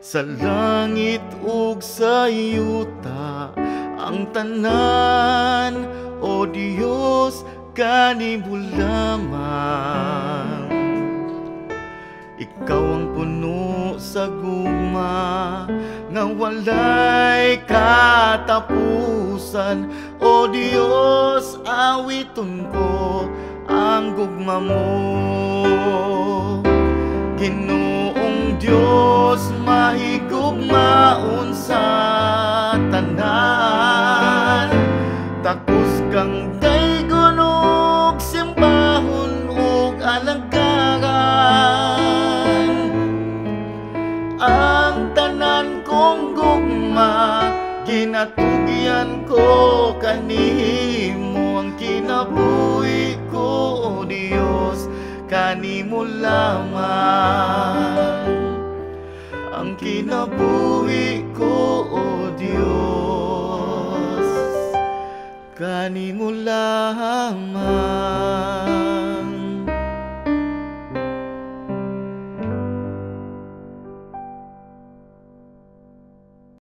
Sa langit ug sa yuta ang tanan, o Dios, kanimo lamang. Ikaw ang puno sa guma nga walay katapusan, o Dios, awiton ko ang gugma mo. Ginoong Dios, mahigugmaon sa tanan, takos kang daygon ug simbahon ug alagaran. Ang tanan kong gugma, ginatugyan ko kanimo. Ang kinabuhi ko, o Dios, kanimo lamang. Ang kinabuhi ko,